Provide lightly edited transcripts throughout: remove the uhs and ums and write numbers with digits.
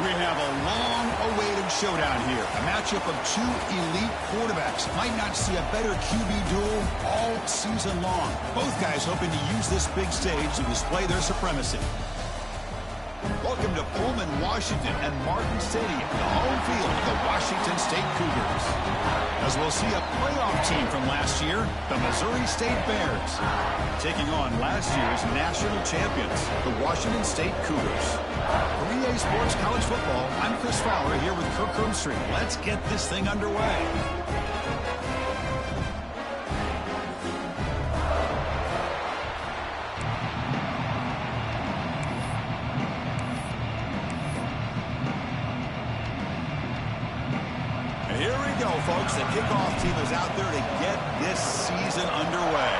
We have a long-awaited showdown here. A matchup of two elite quarterbacks. Might not see a better QB duel all season long. Both guys hoping to use this big stage to display their supremacy. Welcome to Pullman, Washington, and Martin Stadium, the home field of the Washington State Cougars. As we'll see a playoff team from last year, the Missouri State Bears, taking on last year's national champions, the Washington State Cougars. For EA Sports College Football, I'm Chris Fowler here with Kirk Hermstreet. Let's get this thing underway. Folks, the kickoff team is out there to get this season underway.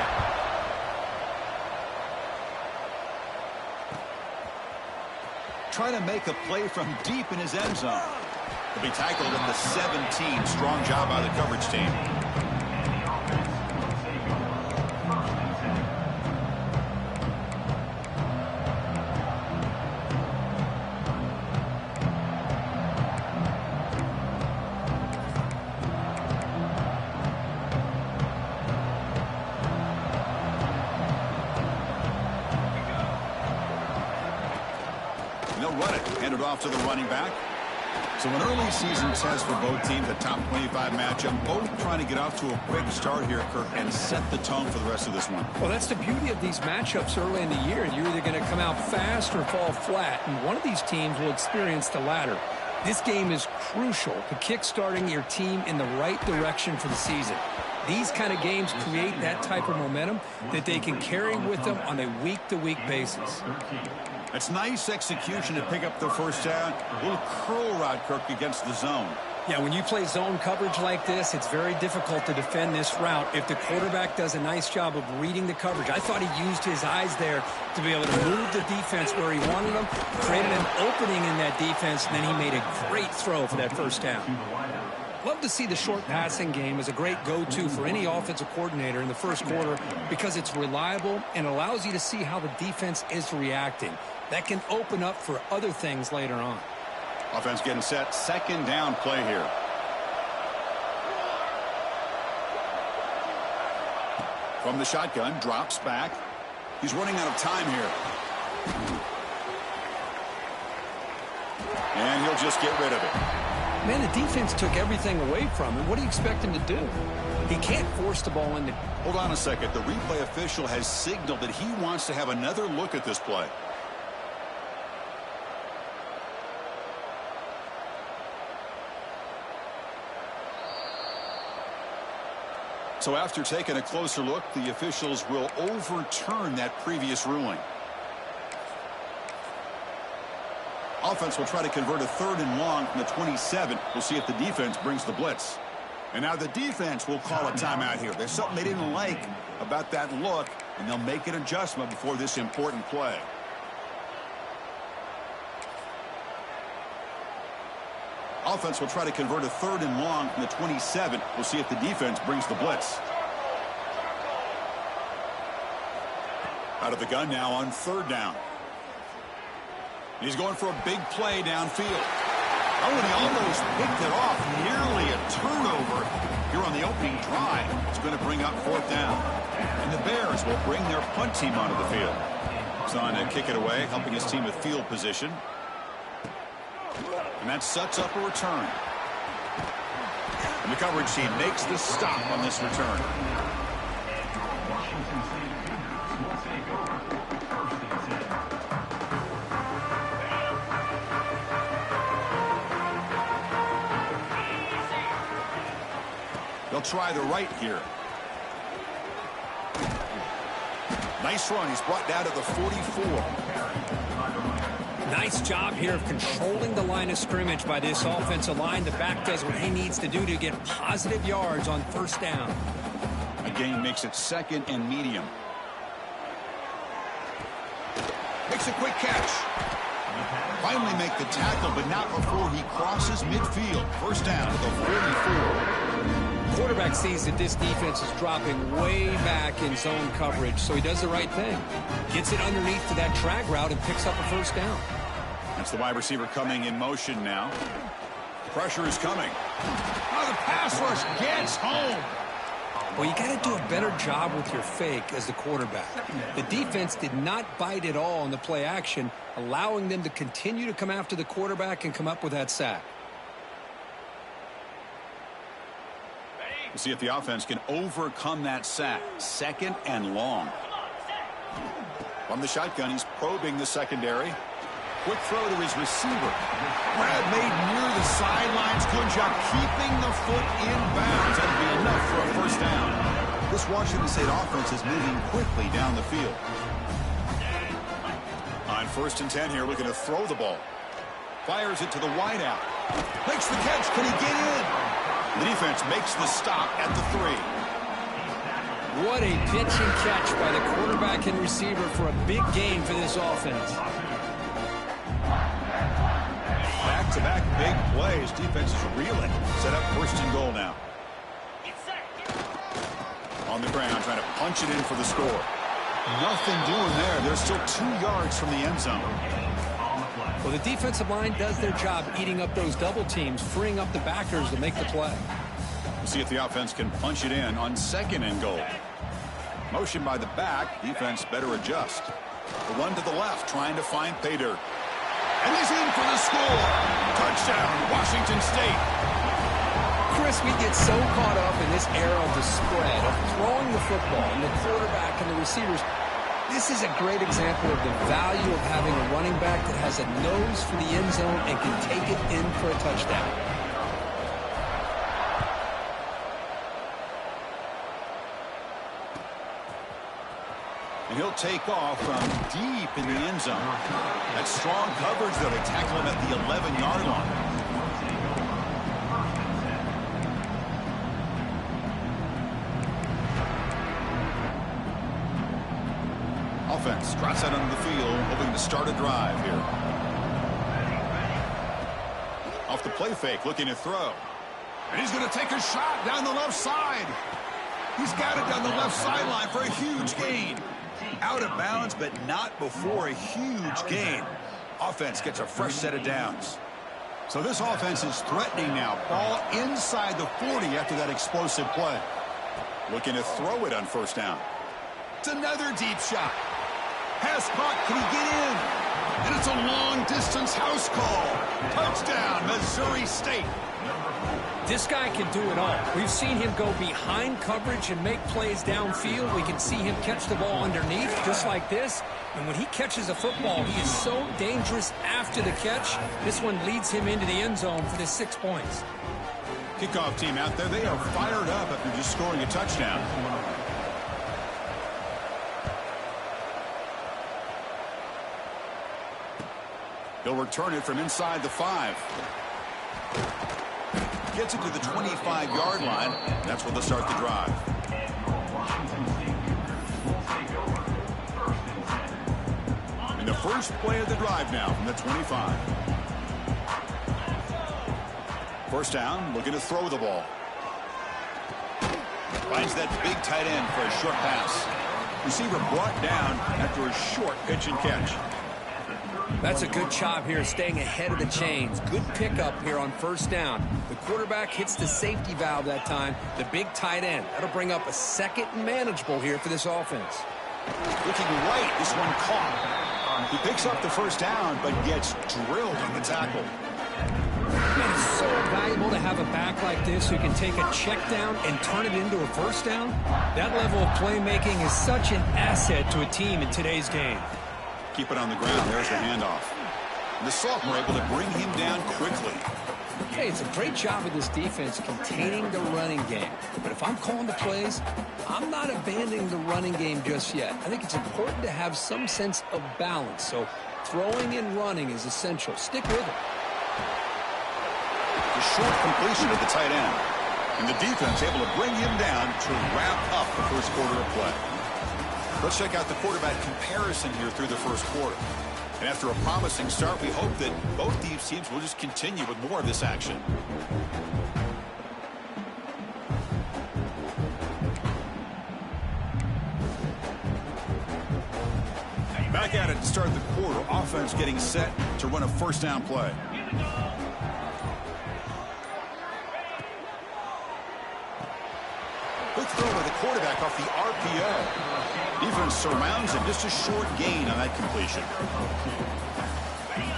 Trying to make a play from deep in his end zone. He'll be tackled at the 17. Strong job by the coverage team. Off to the running back. So an early season test for both teams, a top 25 matchup, both trying to get off to a quick start here, Kirk, and set the tone for the rest of this one. Well, that's the beauty of these matchups early in the year. You're either going to come out fast or fall flat, and one of these teams will experience the latter. This game is crucial to kick-starting your team in the right direction for the season. These kind of games create that type of momentum that they can carry with them on a week-to-week basis. It's nice execution to pick up the first down. A little curl rod, Kirk, against the zone. Yeah, when you play zone coverage like this, it's very difficult to defend this route if the quarterback does a nice job of reading the coverage. I thought he used his eyes there to be able to move the defense where he wanted them, created an opening in that defense, and then he made a great throw for that first down. Love to see the short passing game as a great go-to for any offensive coordinator in the first quarter because it's reliable and allows you to see how the defense is reacting. That can open up for other things later on. Offense getting set. Second down play here. From the shotgun, drops back. He's running out of time here. And he'll just get rid of it. Man, the defense took everything away from him. What do you expect him to do? He can't force the ball into... Hold on a second. The replay official has signaled that he wants to have another look at this play. So after taking a closer look, the officials will overturn that previous ruling. Offense will try to convert a 3rd and long from the 27. We'll see if the defense brings the blitz. And now the defense will call a timeout here. There's something they didn't like about that look, and they'll make an adjustment before this important play. Offense will try to convert a 3rd and long from the 27. We'll see if the defense brings the blitz. Out of the gun now on 3rd down. He's going for a big play downfield. Oh, and he almost picked it off. Nearly a turnover here on the opening drive. It's going to bring up 4th down. And the Bears will bring their punt team onto the field. He's on to kick it away, helping his team with field position. And that sets up a return. And the coverage team makes the stop on this return. They'll try the right here. Nice run. He's brought down to the 44. Nice job here of controlling the line of scrimmage by this offensive line. The back does what he needs to do to get positive yards on 1st down. Again, makes it 2nd and medium. Makes a quick catch. Finally make the tackle, but not before he crosses midfield. 1st down to the 44. Quarterback sees that this defense is dropping way back in zone coverage, so he does the right thing. Gets it underneath to that drag route and picks up a 1st down. That's the wide receiver coming in motion now. Pressure is coming. Oh, the pass rush gets home. Well, you got to do a better job with your fake as the quarterback. The defense did not bite at all on the play action, allowing them to continue to come after the quarterback and come up with that sack. We'll see if the offense can overcome that sack. 2nd and long. From the shotgun, he's probing the secondary. Quick throw to his receiver. Grab made near the sidelines. Good job keeping the foot in bounds. That'll be enough for a first down. This Washington State offense is moving quickly down the field. On 1st and 10 here, looking to throw the ball. Fires it to the wideout. Makes the catch. Can he get in? The defense makes the stop at the 3. What a pitch and catch by the quarterback and receiver for a big gain for this offense. Back-to-back big plays. Defense is reeling. Set up 1st and goal now. On the ground, trying to punch it in for the score. Nothing doing there. They're still 2 yards from the end zone. Well, the defensive line does their job eating up those double teams, freeing up the backers to make the play. We'll see if the offense can punch it in on 2nd and goal. Motion by the back. Defense better adjust. The run to the left, trying to find pay dirt. And he's in for the score. Touchdown, Washington State. Chris, we get so caught up in this era of the spread, of throwing the football, and the quarterback and the receivers. This is a great example of the value of having a running back that has a nose for the end zone and can take it in for a touchdown. And he'll take off from deep in the end zone. That strong coverage, though, they tackle him at the 11-yard line. Offense trots out onto the field, hoping to start a drive here. Off the play fake, looking to throw. And he's going to take a shot down the left side. He's got it down the left sideline for a huge gain. Out of bounds, but not before a huge gain. Offense gets a fresh set of downs. So this offense is threatening now. Ball inside the 40 after that explosive play. Looking to throw it on 1st down. It's another deep shot. Pass caught. Can he get in? And it's a long-distance house call. Touchdown, Missouri State. This guy can do it all. We've seen him go behind coverage and make plays downfield. We can see him catch the ball underneath just like this. And when he catches a football, he is so dangerous after the catch. This one leads him into the end zone for the 6 points. Kickoff team out there, they are fired up after just scoring a touchdown. He'll return it from inside the 5. Gets it to the 25-yard line. That's where they'll start the drive. And the first play of the drive now from the 25. 1st down, looking to throw the ball. Finds that big tight end for a short pass. Receiver brought down after a short pitch and catch. That's a good job here, staying ahead of the chains. Good pickup here on 1st down. The quarterback hits the safety valve that time, the big tight end. That'll bring up a 2nd and manageable here for this offense. Looking right, this one caught. He picks up the 1st down, but gets drilled on the tackle. Man, it's so valuable to have a back like this who can take a check down and turn it into a 1st down. That level of playmaking is such an asset to a team in today's game. Keep it on the ground. There's the handoff. And the sophomore able to bring him down quickly. Hey, it's a great job of this defense containing the running game. But if I'm calling the plays, I'm not abandoning the running game just yet. I think it's important to have some sense of balance. So throwing and running is essential. Stick with it. The short completion of the tight end. And the defense able to bring him down to wrap up the 1st quarter of play. Let's check out the quarterback comparison here through the 1st quarter. And after a promising start, we hope that both these teams will just continue with more of this action. Back at it to start the quarter. Offense getting set to run a first down play. Quick throw by the quarterback off the RPO. Defense surrounds him. Just a short gain on that completion.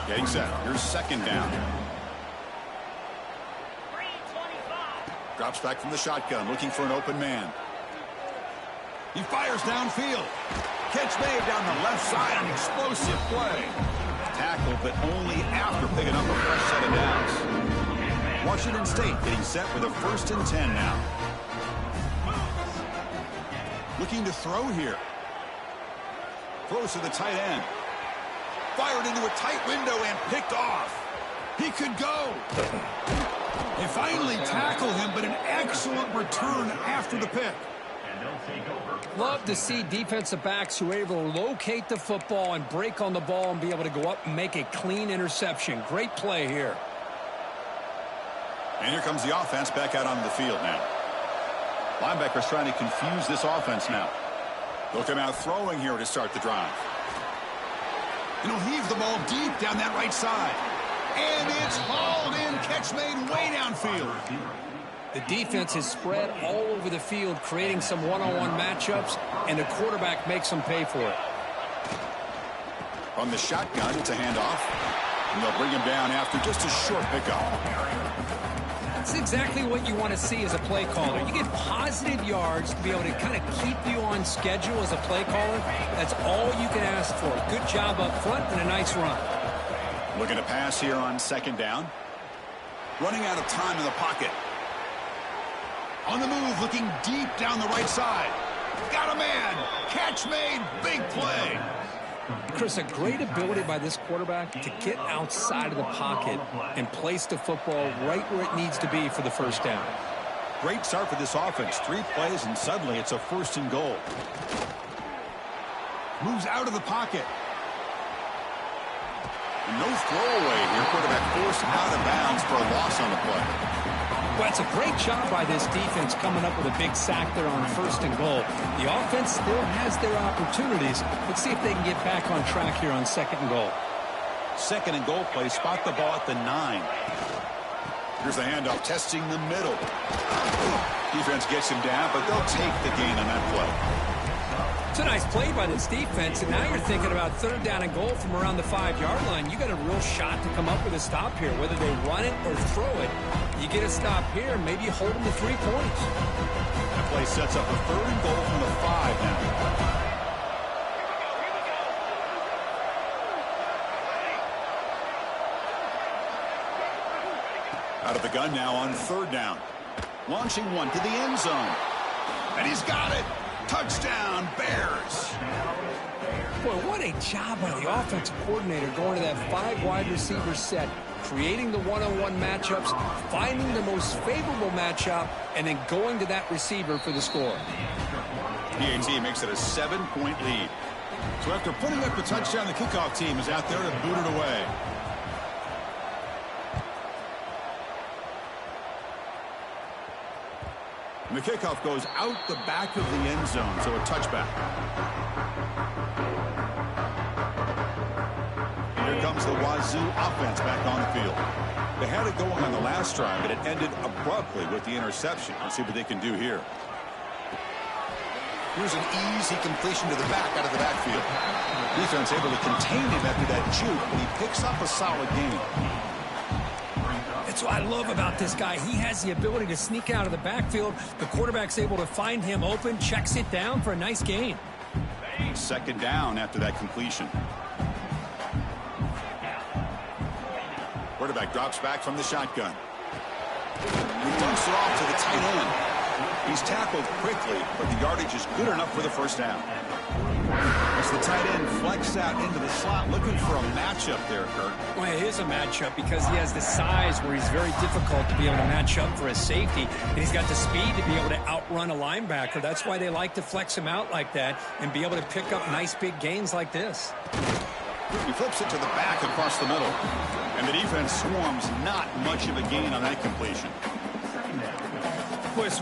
Getting set. Here's second down. Drops back from the shotgun, looking for an open man. He fires downfield. Catch made down the left side, an explosive play. Tackle, but only after picking up a fresh set of downs. Washington State getting set with a 1st and 10 now. Looking to throw here. Throws to the tight end. Fired into a tight window and picked off. He could go. They finally tackle him, but an excellent return after the pick. Love to see defensive backs who are able to locate the football and break on the ball and be able to go up and make a clean interception. Great play here. And here comes the offense back out onto the field now. Linebackers trying to confuse this offense now. They'll come out throwing here to start the drive. And he'll heave the ball deep down that right side. And it's hauled in. Catch made way downfield. The defense is spread all over the field, creating some one-on-one matchups, and the quarterback makes them pay for it. From the shotgun, it's a handoff. And they'll bring him down after just a short pickup. That's exactly what you want to see as a play caller. You get positive yards to be able to kind of keep you on schedule as a play caller. That's all you can ask for. Good job up front and a nice run. Looking to pass here on second down. Running out of time in the pocket. On the move, looking deep down the right side. Got a man. Catch made. Big play. Chris, a great ability by this quarterback to get outside of the pocket and place the football right where it needs to be for the first down. Great start for this offense. 3 plays, and suddenly it's a 1st and goal. Moves out of the pocket. No throwaway here. Quarterback forced out of bounds for a loss on the play. Well, it's a great job by this defense coming up with a big sack there on 1st and goal. The offense still has their opportunities. Let's see if they can get back on track here on 2nd and goal. 2nd and goal play. Spot the ball at the 9. Here's the handoff, testing the middle. Defense gets him down, but they'll take the gain on that play. It's a nice play by this defense, and now you're thinking about 3rd down and goal from around the 5-yard line. You got a real shot to come up with a stop here, whether they run it or throw it. You get a stop here, maybe you hold them to 3 points. That play sets up a 3rd and goal from the 5 now. Out of the gun now on 3rd down. Launching one to the end zone. And he's got it. Touchdown, Bears. Boy, what a job by the offensive coordinator going to that 5 wide receiver set, creating the one-on-one matchups, finding the most favorable matchup, and then going to that receiver for the score. PAT makes it a 7-point lead. So after putting up the touchdown, the kickoff team is out there to boot it away. And the kickoff goes out the back of the end zone, so a touchback. Here comes the Wazzu offense back on the field. They had it going on the last drive, but it ended abruptly with the interception. Let's see what they can do here. Here's an easy completion to the back out of the backfield. Defense able to contain him after that juke, but he picks up a solid gain. That's what I love about this guy. He has the ability to sneak out of the backfield. The quarterback's able to find him open, checks it down for a nice gain. 2nd down after that completion. Quarterback drops back from the shotgun. He dumps it off to the tight end. He's tackled quickly, but the yardage is good enough for the 1st down. As the tight end flex out into the slot, looking for a matchup there, Kurt. Well, it is a matchup because he has the size where he's very difficult to be able to match up for a safety, and he's got the speed to be able to outrun a linebacker. That's why they like to flex him out like that and be able to pick up nice big gains like this. He flips it to the back across the middle, and the defense swarms not much of a gain on that completion.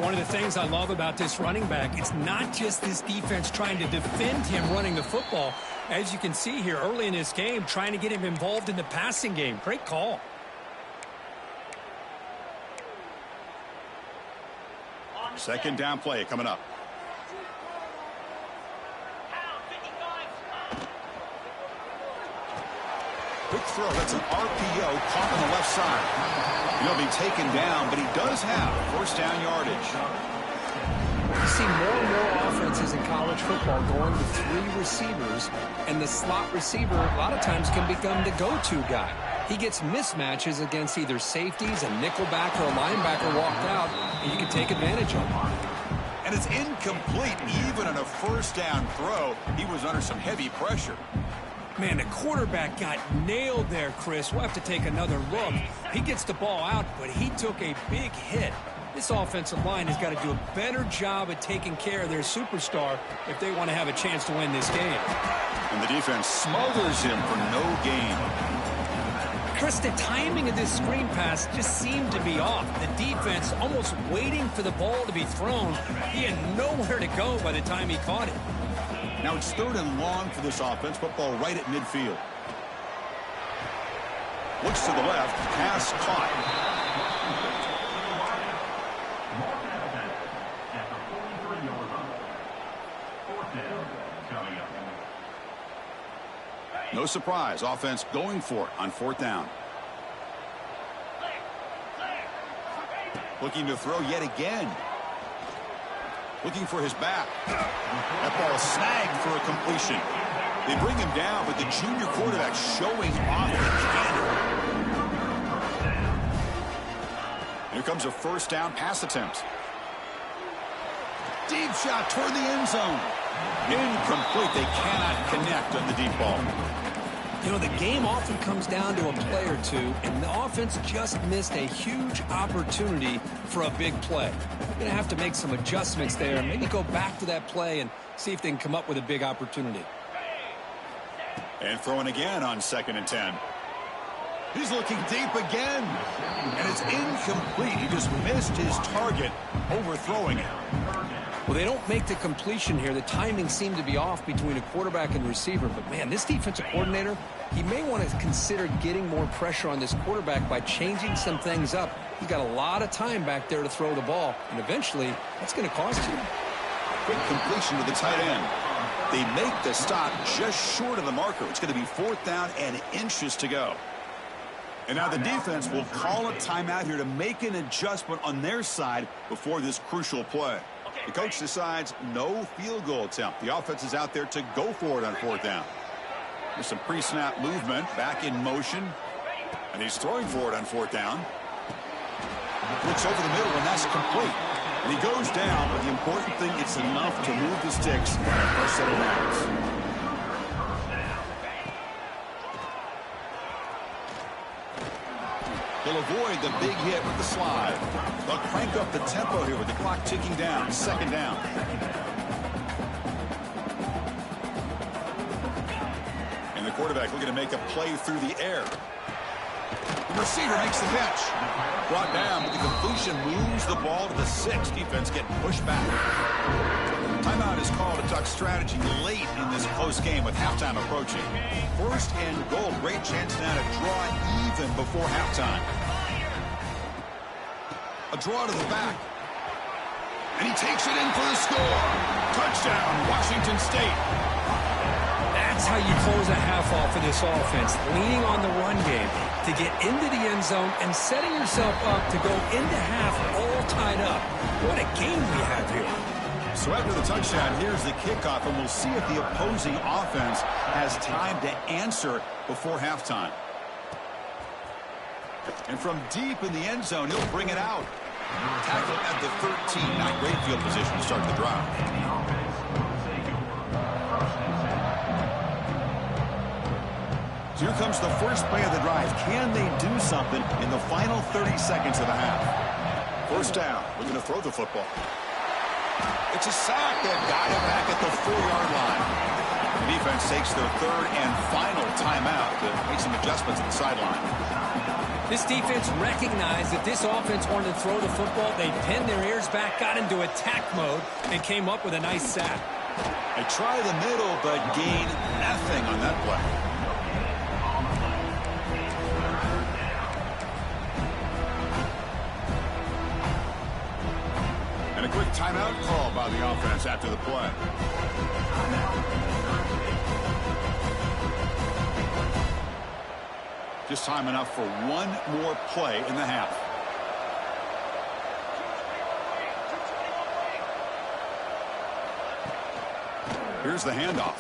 One of the things I love about this running back, it's not just this defense trying to defend him running the football. As you can see here early in this game, trying to get him involved in the passing game. Great call. Second down play coming up. Quick throw. That's an RPO caught on the left side. He'll be taken down, but he does have first down yardage. You see more and more offenses in college football going with 3 receivers, and the slot receiver a lot of times can become the go-to guy. He gets mismatches against either safeties, a nickelback, or a linebacker walked out, and you can take advantage of it. And it's incomplete. Even on a first down throw, he was under some heavy pressure. Man, the quarterback got nailed there, Chris. We'll have to take another look. He gets the ball out, but he took a big hit. This offensive line has got to do a better job at taking care of their superstar if they want to have a chance to win this game. And the defense smothers him for no gain. Chris, the timing of this screen pass just seemed to be off. The defense almost waiting for the ball to be thrown. He had nowhere to go by the time he caught it. Now it's 3rd and long for this offense. Football right at midfield. Looks to the left. Pass caught. No surprise. Offense going for it on 4th down. Looking to throw yet again. Looking for his back. That ball snagged for a completion. They bring him down, but the junior quarterback showing off the cannon. Here comes a first down pass attempt. Deep shot toward the end zone. Incomplete. They cannot connect on the deep ball. You know, the game often comes down to a play or two, and the offense just missed a huge opportunity for a big play. They're going to have to make some adjustments there and maybe go back to that play and see if they can come up with a big opportunity. And throwing again on 2nd and 10. He's looking deep again. And it's incomplete. He just missed his target, overthrowing it. Well, they don't make the completion here. The timing seemed to be off between a quarterback and receiver. But, man, this defensive coordinator, he may want to consider getting more pressure on this quarterback by changing some things up. He's got a lot of time back there to throw the ball. And eventually, that's going to cost you. Quick completion to the tight end. They make the stop just short of the marker. It's going to be 4th down and inches to go. And now the defense will call a timeout here to make an adjustment on their side before this crucial play. The coach decides no field goal attempt. The offense is out there to go for it on 4th down. There's some pre-snap movement, back in motion. And he's throwing for it on 4th down. Looks over the middle, and that's complete. And he goes down, but the important thing, it's enough to move the sticks on the first set of downs. They'll avoid the big hit with the slide. They'll crank up the tempo here with the clock ticking down. 2nd down. And the quarterback looking to make a play through the air. The receiver makes the catch. Brought down, but the completion moves the ball to the 6. Defense getting pushed back. Timeout is called to talk strategy late in this close game with halftime approaching. 1st and goal. Great chance now to draw even before halftime. A draw to the back. And he takes it in for the score. Touchdown, Washington State. That's how you close a half off of this offense, leaning on the run game to get into the end zone and setting yourself up to go into half all tied up. What a game we have here. So after the touchdown, here's the kickoff, and we'll see if the opposing offense has time to answer before halftime. And from deep in the end zone, he'll bring it out. Tackle at the 13. Not great field position to start the drive. So here comes the first play of the drive. Can they do something in the final 30 seconds of the half? 1st down. Looking to throw the football. It's a sack that got him back at the 4-yard line. The defense takes their 3rd and final timeout to make some adjustments at the sideline. This defense recognized that this offense wanted to throw the football. They pinned their ears back, got into attack mode, and came up with a nice sack. They try the middle, but gain nothing on that play. And a quick timeout call by the offense after the play. Just time enough for one more play in the half. Here's the handoff.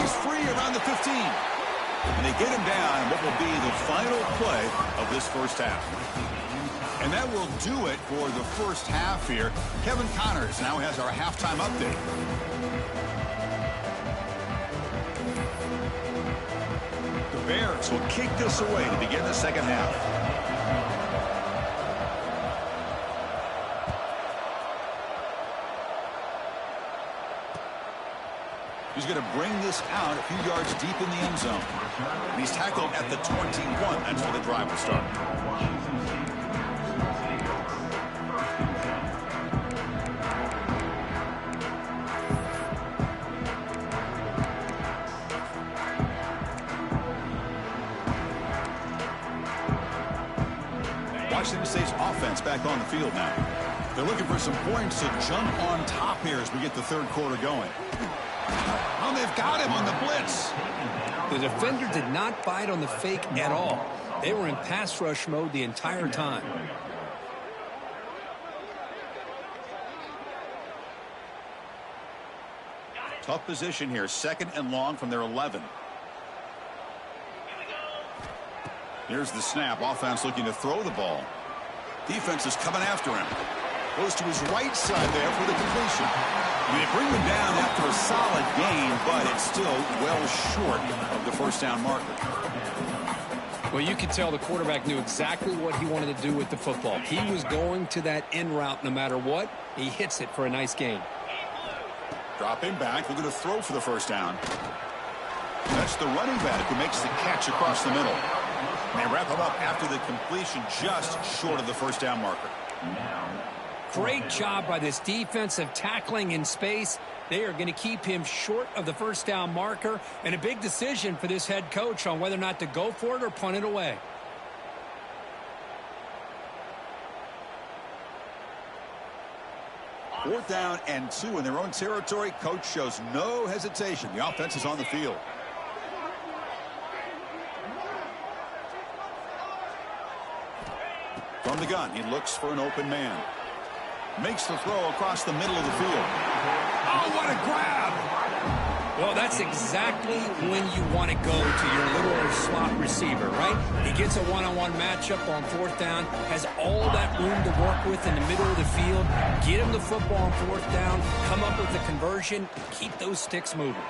He's free around the 15. And they get him down in what will be the final play of this first half. And that will do it for the first half here. Kevin Connors now has our halftime update. The Bears will kick this away to begin the second half. He's going to bring this out a few yards deep in the end zone. And he's tackled at the 21. That's where the drive will start. Washington State's offense back on the field now. They're looking for some points to jump on top here as we get the third quarter going. Oh, they've got him on the blitz. The defender did not bite on the fake at all. They were in pass rush mode the entire time. Tough position here. Second and long from their 11. Here's the snap. Offense looking to throw the ball. Defense is coming after him. Goes to his right side there for the completion. They bring him down after a solid gain, but it's still well short of the first down marker. Well, you could tell the quarterback knew exactly what he wanted to do with the football. He was going to that end route no matter what. He hits it for a nice gain. Drop him back. We're going to throw for the first down. That's the running back who makes the catch across the middle. And they wrap him up after the completion just short of the first down marker. Great job by this defensive tackling in space. They are going to keep him short of the first down marker, and a big decision for this head coach on whether or not to go for it or punt it away. Fourth down and 2 in their own territory. Coach shows no hesitation. The offense is on the field. From the gun, he looks for an open man. Makes the throw across the middle of the field. Oh, what a grab! Well, that's exactly when you want to go to your little slot receiver, right? He gets a one-on-one matchup on fourth down, has all that room to work with in the middle of the field. Get him the football on fourth down, come up with the conversion, keep those sticks moving.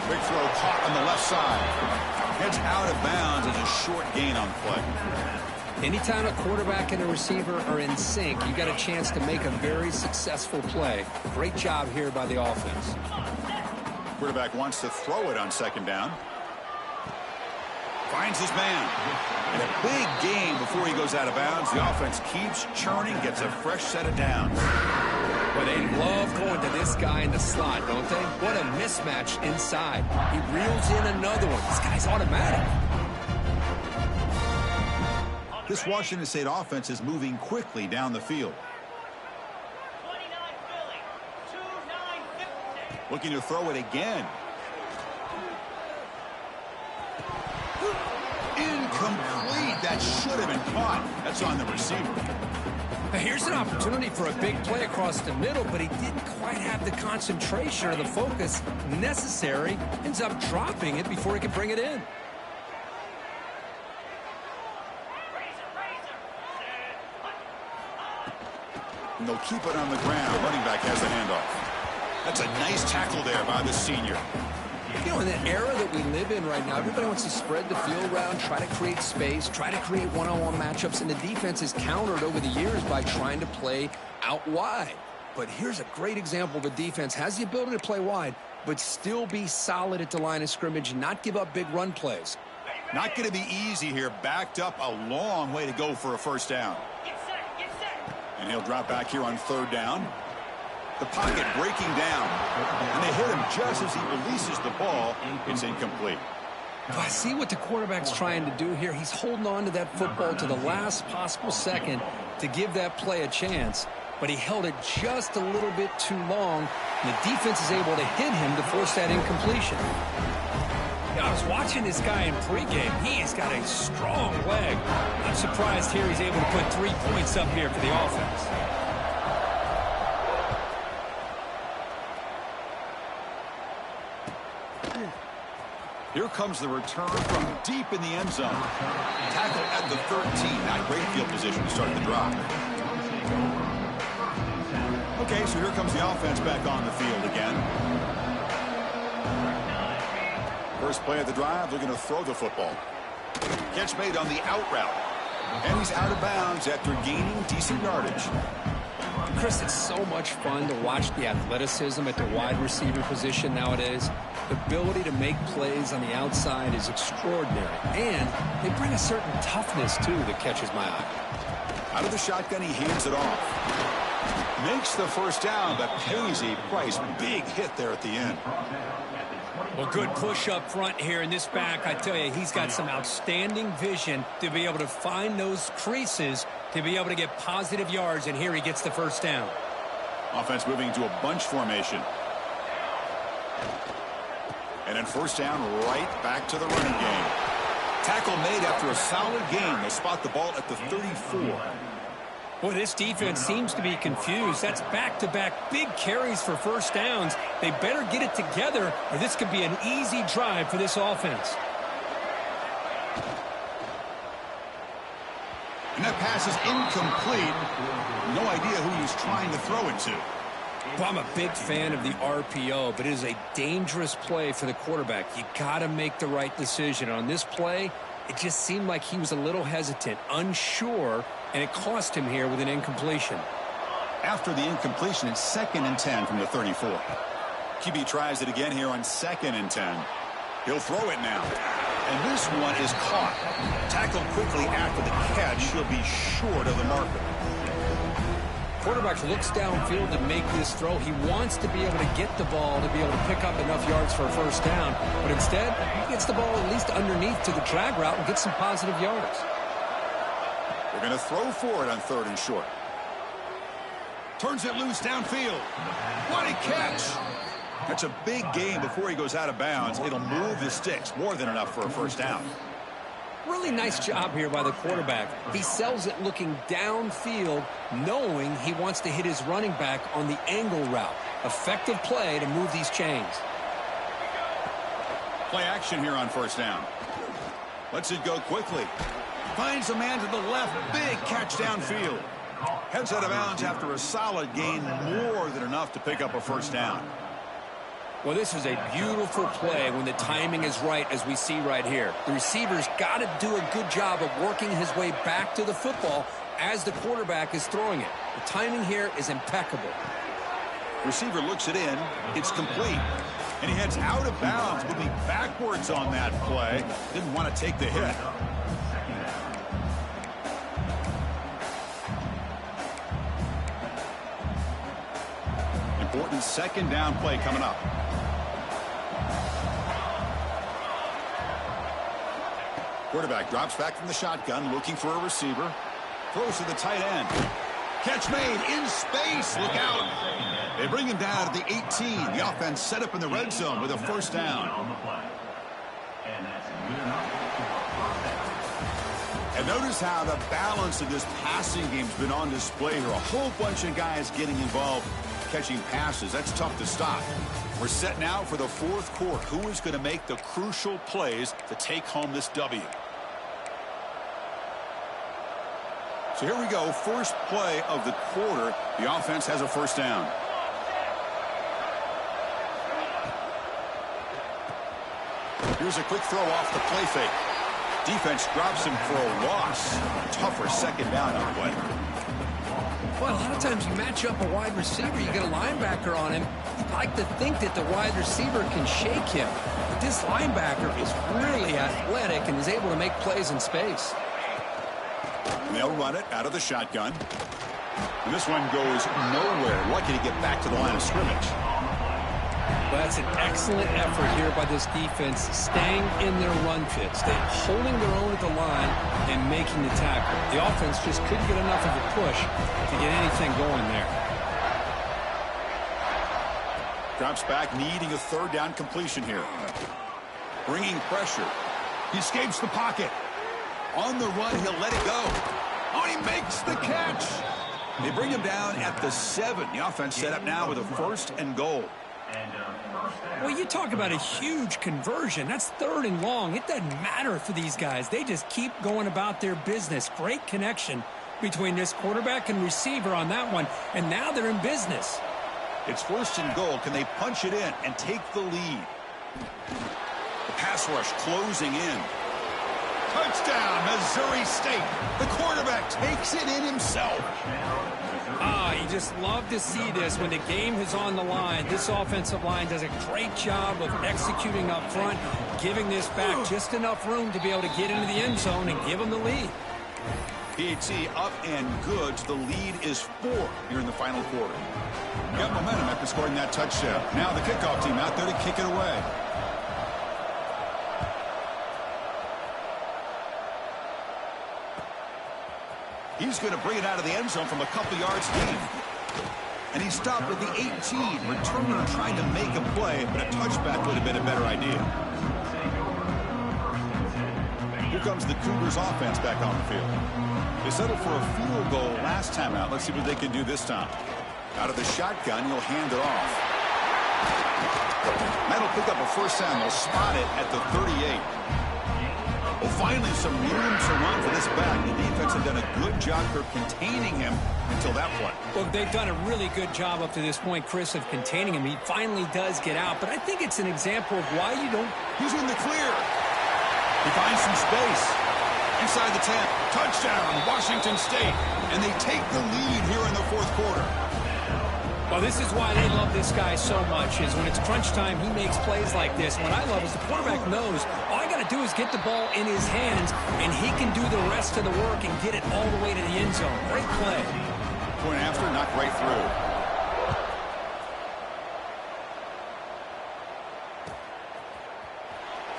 Big throw caught on the left side. Heads out of bounds as a short gain on the play. Anytime a quarterback and a receiver are in sync, you got a chance to make a very successful play. Great job here by the offense. Quarterback wants to throw it on second down. Finds his man. And a big gain before he goes out of bounds. The offense keeps churning, gets a fresh set of downs. Well, they love going to this guy in the slot, don't they? What a mismatch inside. He reels in another one. This guy's automatic. This Washington State offense is moving quickly down the field. Looking to throw it again. Incomplete. That should have been caught. That's on the receiver. Here's an opportunity for a big play across the middle, but he didn't quite have the concentration or the focus necessary. Ends up dropping it before he could bring it in. And they'll keep it on the ground. Running back has the handoff. That's a nice tackle there by the senior. You know, in the era that we live in right now, everybody wants to spread the field around, try to create space, try to create one-on-one matchups, and the defense is countered over the years by trying to play out wide. But here's a great example of a defense has the ability to play wide, but still be solid at the line of scrimmage, not give up big run plays. Not going to be easy here. Backed up a long way to go for a first down. And he'll drop back here on third down. The pocket breaking down. And they hit him just as he releases the ball. It's incomplete. I see what the quarterback's trying to do here. He's holding on to that football to the last possible second to give that play a chance. But he held it just a little bit too long. And the defense is able to hit him to force that incompletion. I was watching this guy in pregame. He's got a strong leg. I'm surprised here he's able to put 3 points up here for the offense. Here comes the return from deep in the end zone. Tackle at the 13. Not great field position to start the drive. Okay, so here comes the offense back on the field again. First play of the drive, they're going to throw the football. Catch made on the out route. And he's out of bounds after gaining decent yardage. Chris, it's so much fun to watch the athleticism at the wide receiver position nowadays. The ability to make plays on the outside is extraordinary. And they bring a certain toughness, too, that catches my eye. Out of the shotgun, he hands it off. Makes the first down, but pays a price. Big hit there at the end. Well, good push up front here in this back. I tell you, he's got some outstanding vision to be able to find those creases, to be able to get positive yards, and here he gets the first down. Offense moving to a bunch formation. And then first down, right back to the running game. Tackle made after a solid gain. They'll spot the ball at the 34. Boy, this defense seems to be confused. That's back-to-back big carries for first downs. They better get it together, or this could be an easy drive for this offense. And that pass is incomplete. No idea who he's trying to throw it to. Well, I'm a big fan of the RPO, but it is a dangerous play for the quarterback. You got to make the right decision. On this play, it just seemed like he was a little hesitant, unsure, and it cost him here with an incompletion. After the incompletion, it's 2nd and 10 from the 34. QB tries it again here on 2nd and 10. He'll throw it now. And this one is caught. Tackled quickly after the catch. He'll be short of the marker. Quarterback looks downfield to make this throw. He wants to be able to get the ball to be able to pick up enough yards for a first down. But instead, he gets the ball at least underneath to the drag route and gets some positive yards. They're going to throw for it on 3rd and short. Turns it loose downfield. What a catch! That's a big gain before he goes out of bounds. It'll move the sticks. More than enough for a first down. Really nice job here by the quarterback. He sells it looking downfield, knowing he wants to hit his running back on the angle route. Effective play to move these chains. Play action here on first down. Lets it go quickly. Finds a man to the left. Big catch downfield. Heads out of bounds after a solid gain. More than enough to pick up a first down. Well, this is a beautiful play when the timing is right, as we see right here. The receiver's got to do a good job of working his way back to the football as the quarterback is throwing it. The timing here is impeccable. Receiver looks it in. It's complete. And he heads out of bounds, moving backwards on that play. Didn't want to take the hit. Important 2nd down play coming up. Quarterback drops back from the shotgun, looking for a receiver. Throws to the tight end. Catch made in space. Look out. They bring him down at the 18. The offense set up in the red zone with a first down. And notice how the balance of this passing game's been on display here. A whole bunch of guys getting involved catching passes. That's tough to stop. We're set now for the 4th quarter. Who is going to make the crucial plays to take home this W? So here we go. First play of the quarter. The offense has a first down. Here's a quick throw off the play fake. Defense drops him for a loss. Tougher 2nd down on the way. Well, a lot of times you match up a wide receiver, you get a linebacker on him. You'd like to think that the wide receiver can shake him. But this linebacker is really athletic and is able to make plays in space. And they'll run it out of the shotgun. And this one goes nowhere. Lucky to get back to the line of scrimmage. Well, that's an excellent effort here by this defense, staying in their run fit, holding their own at the line and making the tackle. The offense just couldn't get enough of a push to get anything going there. Drops back, needing a third down completion here. Bringing pressure. He escapes the pocket. On the run, he'll let it go. Oh, he makes the catch. They bring him down at the 7. The offense set up now with a 1st and goal. Well, you talk about a huge conversion. That's 3rd and long. It doesn't matter for these guys. They just keep going about their business. Great connection between this quarterback and receiver on that one. And now they're in business. It's 1st and goal. Can they punch it in and take the lead? The pass rush closing in. Touchdown, Missouri State. The quarterback takes it in himself. You just love to see this when the game is on the line. This offensive line does a great job of executing up front, giving this back just enough room to be able to get into the end zone and give them the lead. PAT up and good. The lead is 4 here in the final quarter. Got momentum after scoring that touchdown. Now the kickoff team out there to kick it away. He's going to bring it out of the end zone from a couple yards deep. And he stopped at the 18. Returner trying to make a play, but a touchback would have been a better idea. Here comes the Cougars offense back on the field. They settled for a field goal last time out. Let's see what they can do this time. Out of the shotgun, he'll hand it off. That'll pick up a 1st down. They'll spot it at the 38. Well, finally, some room to run for this back. The defense have done a good job for containing him until that play. Well, they've done a really good job up to this point, Chris, of containing him. He finally does get out, but I think it's an example of why you don't... He's in the clear. He finds some space. Inside the 10. Touchdown, Washington State. And they take the lead here in the 4th quarter. Well, this is why they love this guy so much, is when it's crunch time, he makes plays like this. What I love is the quarterback knows all I got to do is get the ball in his hands, and he can do the rest of the work and get it all the way to the end zone. Great play. Point after, knocked right through.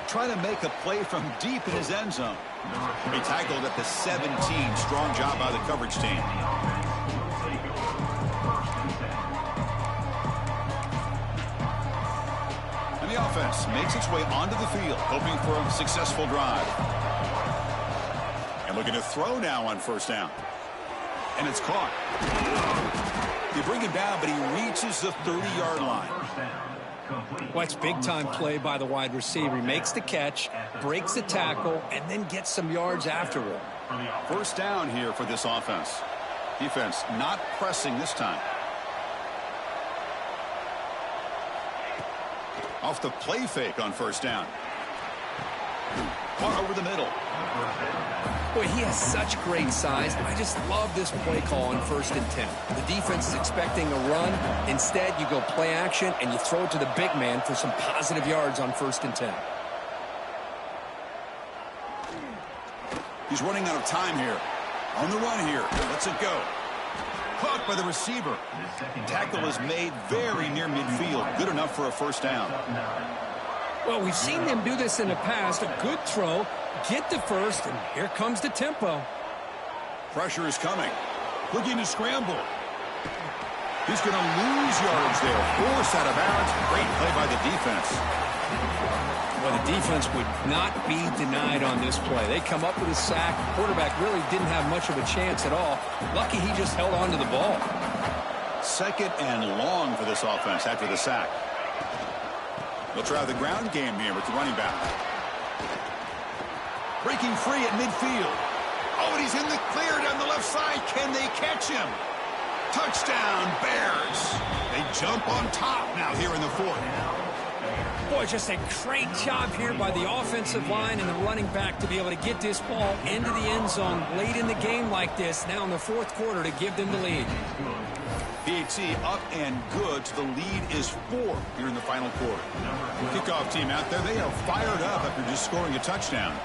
Trying to make a play from deep in his end zone. He tackled at the 17. Strong job by the coverage team. The offense makes its way onto the field, hoping for a successful drive. And looking to throw now on 1st down. And it's caught. They bring him down, but he reaches the 30-yard line. Well, it's big-time play by the wide receiver. He makes the catch, breaks the tackle, and then gets some yards afterward. 1st down here for this offense. Defense not pressing this time. Off the play fake on 1st down. Caught over the middle. Boy, he has such great size. I just love this play call on 1st and 10. The defense is expecting a run. Instead, you go play action, and you throw it to the big man for some positive yards on 1st and 10. He's running out of time here. On the run here. Lets it go. Caught by the receiver. Tackle is made very near midfield. Good enough for a 1st down. Well, we've seen them do this in the past. A good throw, get the 1st, and here comes the tempo. Pressure is coming. Looking to scramble. He's going to lose yards there. Forced out of bounds. Great play by the defense. Well, the defense would not be denied on this play. They come up with a sack. The quarterback really didn't have much of a chance at all. Lucky he just held on to the ball. 2nd and long for this offense after the sack. They'll try the ground game here with the running back. Breaking free at midfield. Oh, and he's in the clear down the left side. Can they catch him? Touchdown, Bears. They jump on top now here in the 4th. Boy, just a great job here by the offensive line and the running back to be able to get this ball into the end zone late in the game like this, now in the 4th quarter, to give them the lead. PAT up and good. The lead is 4 here in the final quarter. Kickoff team out there, they are fired up after just scoring a touchdown.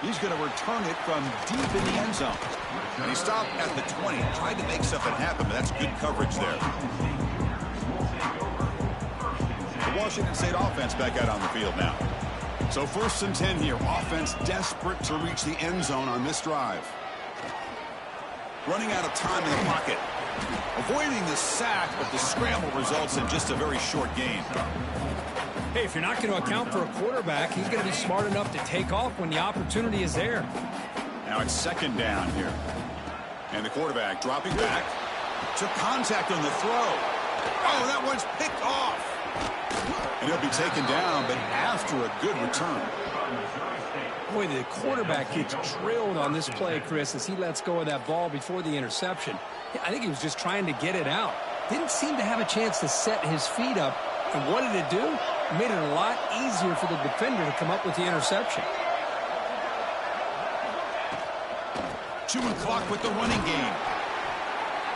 He's going to return it from deep in the end zone. And he stopped at the 20, tried to make something happen, but that's good coverage there. The Washington State offense back out on the field now. So 1st and 10 here. Offense desperate to reach the end zone on this drive. Running out of time in the pocket. Avoiding the sack, but the scramble results in just a very short gain. Hey, if you're not going to account for a quarterback, he's going to be smart enough to take off when the opportunity is there. Now it's 2nd down here. And the quarterback dropping back. Took contact on the throw. Oh, that one's picked off. And he'll be taken down, but after a good return. Boy, the quarterback gets drilled on this play, Chris, as he lets go of that ball before the interception. I think he was just trying to get it out. Didn't seem to have a chance to set his feet up. And what did it do? It made it a lot easier for the defender to come up with the interception. Chewing clock with the running game.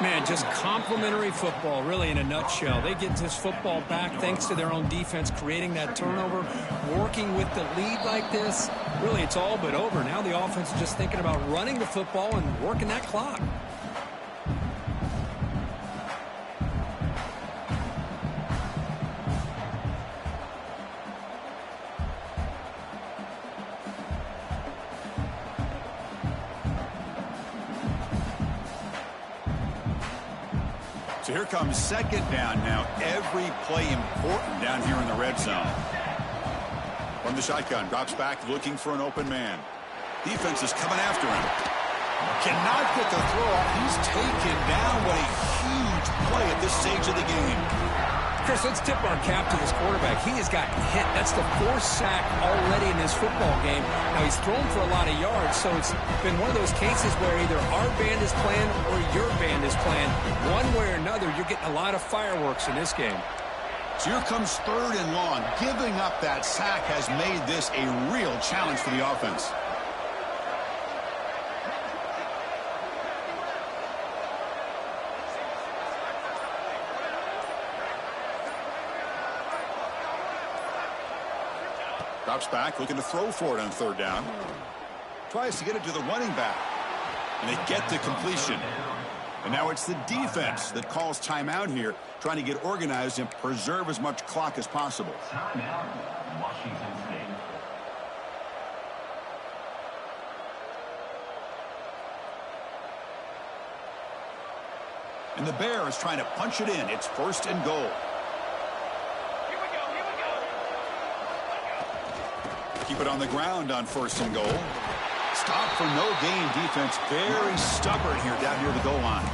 Man, just complimentary football, really, in a nutshell. They get this football back thanks to their own defense, creating that turnover, working with the lead like this. Really, it's all but over. Now the offense is just thinking about running the football and working that clock. So here comes 2nd down now. Every play important down here in the red zone. From the shotgun, drops back looking for an open man. Defense is coming after him. Cannot get the throw off. He's taken down. What a huge play at this stage of the game. Chris, let's tip our cap to this quarterback. He has gotten hit. That's the 4th sack already in this football game. Now, he's thrown for a lot of yards, so it's been one of those cases where either our band is playing or your band is playing. One way or another, you're getting a lot of fireworks in this game. So here comes 3rd and long. Giving up that sack has made this a real challenge for the offense. Drops back, looking to throw for it on 3rd down. Tries to get it to the running back. And they get the completion. And now it's the defense that calls timeout here, trying to get organized and preserve as much clock as possible. Timeout, Washington State. And the Bears trying to punch it in. It's 1st and goal. Keep it on the ground on 1st and goal. Stop for no gain. Defense very stubborn here down near the goal line.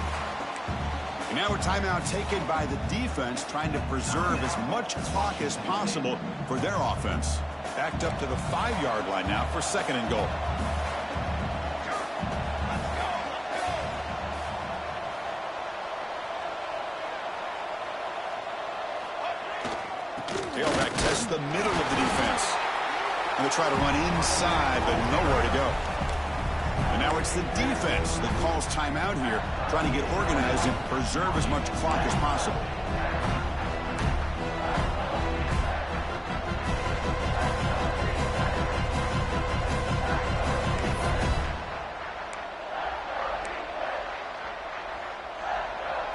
And now a timeout taken by the defense, trying to preserve as much clock as possible for their offense. Backed up to the 5-yard line now for 2nd and goal. Tailback tests the middle of the defense. And they try to run inside, but nowhere to go. And now it's the defense that calls timeout here, trying to get organized and preserve as much clock as possible.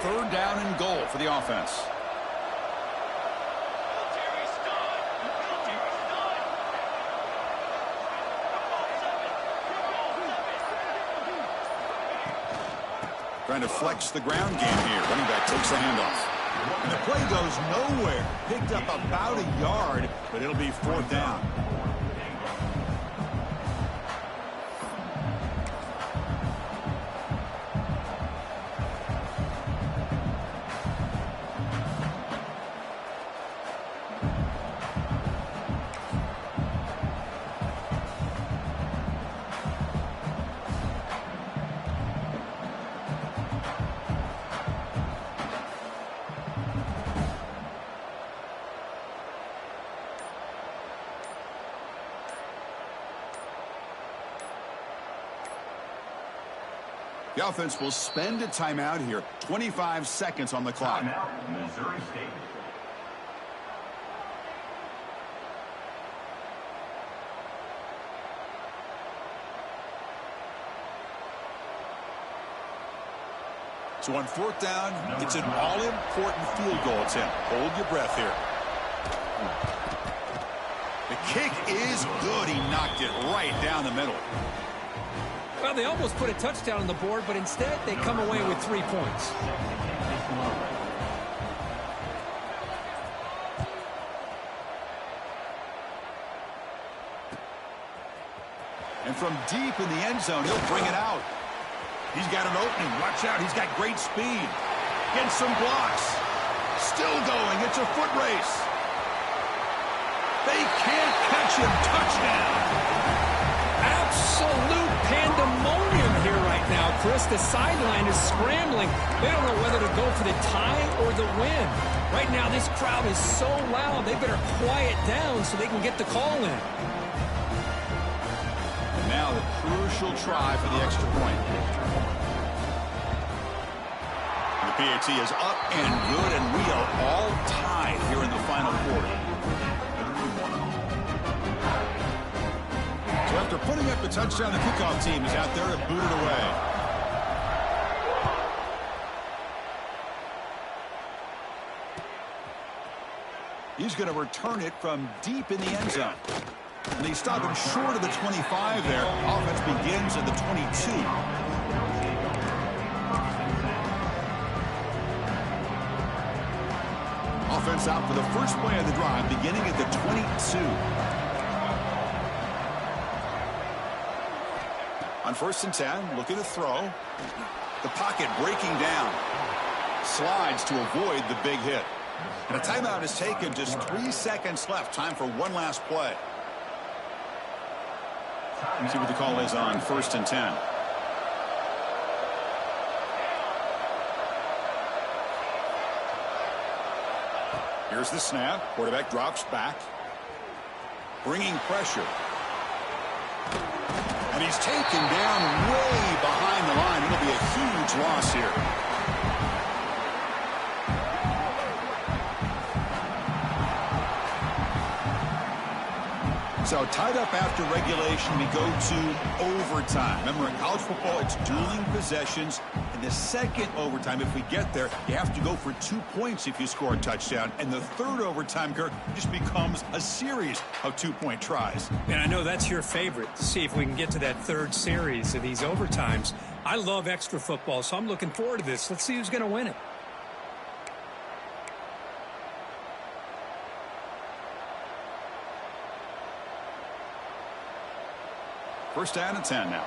Third down and goal for the offense. Trying to flex the ground game here. Running back takes the handoff. And the play goes nowhere. Picked up about a yard, but it'll be 4th down. The offense will spend a timeout here. 25 seconds on the clock. Timeout, Missouri State. So on fourth down, it's an all-important field goal attempt. Hold your breath here. The kick is good. He knocked it right down the middle. Well, they almost put a touchdown on the board, but instead they come away with 3 points. And from deep in the end zone, he'll bring it out. He's got an opening. Watch out. He's got great speed. Gets some blocks. Still going. It's a foot race. They can't catch him. Touchdown. Absolute pandemonium here right now, Chris. The sideline is scrambling. They don't know whether to go for the tie or the win. Right now, this crowd is so loud, they better quiet down so they can get the call in. And now the crucial try for the extra point. The PAT is up and good, and we are all tied here in the final quarter. So after putting up the touchdown, the kickoff team is out there to boot it away. He's going to return it from deep in the end zone. And he stopped him short of the 25 there. Offense begins at the 22. Offense out for the first play of the drive, beginning at the 22. On 1st and 10, looking to throw. The pocket breaking down. Slides to avoid the big hit. And a timeout is taken. Just 3 seconds left. Time for one last play. Let's see what the call is on 1st and 10. Here's the snap. Quarterback drops back. Bringing pressure. And he's taken down way behind the line. It'll be a huge loss here. So tied up after regulation, we go to overtime. Remember, in college football, it's dueling possessions. In the second overtime, if we get there, you have to go for 2 points if you score a touchdown. And the third overtime, Kirk, just becomes a series of 2-point tries. And I know that's your favorite, to see if we can get to that third series of these overtimes. I love extra football, so I'm looking forward to this. Let's see who's going to win it. First down and 10 now.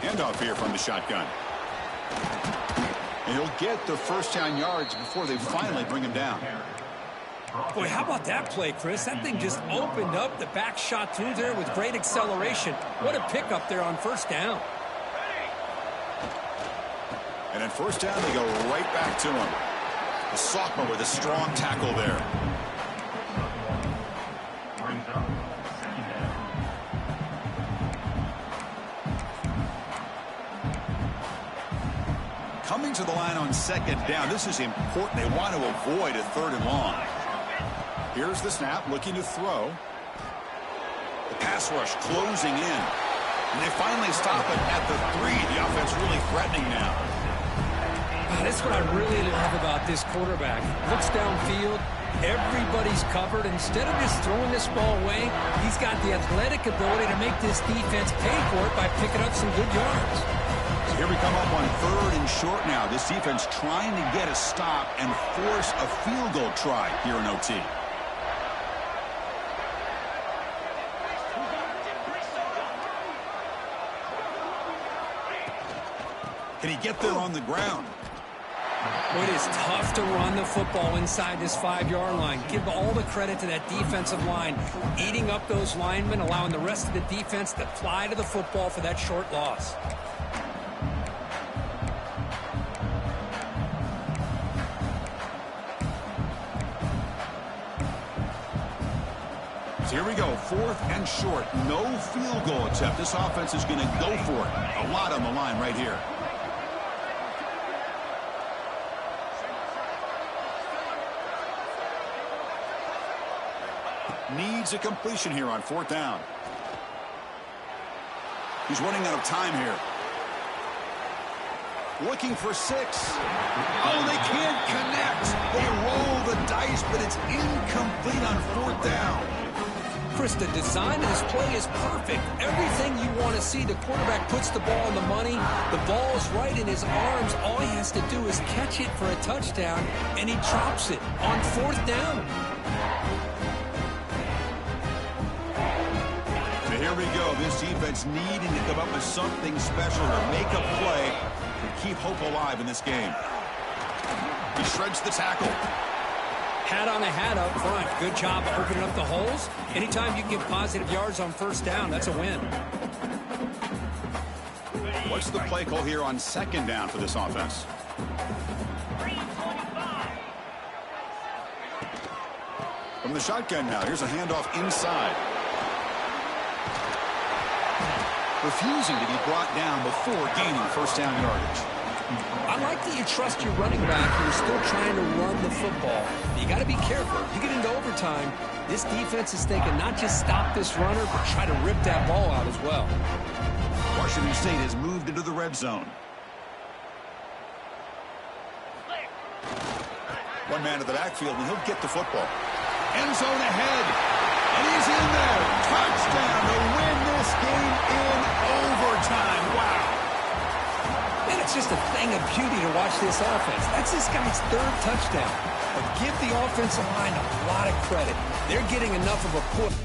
Handoff here from the shotgun. And he'll get the first down yards before they finally bring him down. Boy, how about that play, Chris? That thing just opened up. The back shot through there with great acceleration. What a pickup there on first down. And on first down, they go right back to him. The sophomore with a strong tackle there. Coming to the line on second down. This is important. They want to avoid a 3rd and long. Here's the snap, looking to throw. The pass rush closing in. And they finally stop it at the 3. The offense really threatening now. That's what I really love about this quarterback. Looks downfield. Everybody's covered. Instead of just throwing this ball away, he's got the athletic ability to make this defense pay for it by picking up some good yards. So here we come up on 3rd and short now. This defense trying to get a stop and force a field goal try here in OT. Can he get there on the ground? Well, it is tough to run the football inside this 5-yard line. Give all the credit to that defensive line, eating up those linemen, allowing the rest of the defense to fly to the football for that short loss. So here we go, 4th and short. No field goal attempt. This offense is going to go for it. A lot on the line right here. Needs a completion here on 4th down. He's running out of time here. Looking for 6. Oh, they can't connect. They roll the dice, but it's incomplete on 4th down. Chris, the design of this play is perfect. Everything you want to see. The quarterback puts the ball on the money. The ball is right in his arms. All he has to do is catch it for a touchdown, and he drops it on 4th down. So here we go. This defense needing to come up with something special to make a play to keep hope alive in this game. He shreds the tackle. Hat on a hat up front. Good job of opening up the holes. Anytime you can get positive yards on 1st down, that's a win. What's the play call here on 2nd down for this offense? From the shotgun now, here's a handoff inside. Refusing to be brought down before gaining 1st down yardage. I like that you trust your running back who's still trying to run the football. You got to be careful. You get into overtime, this defense is thinking not just stop this runner, but try to rip that ball out as well. Washington State has moved into the red zone. One man to the backfield, and he'll get the football. End zone ahead, and he's in there. Touchdown to win this game in overtime. Wow. And it's just a thing of beauty to watch this offense. That's this guy's 3rd touchdown. But give the offensive line a lot of credit. They're getting enough of a push.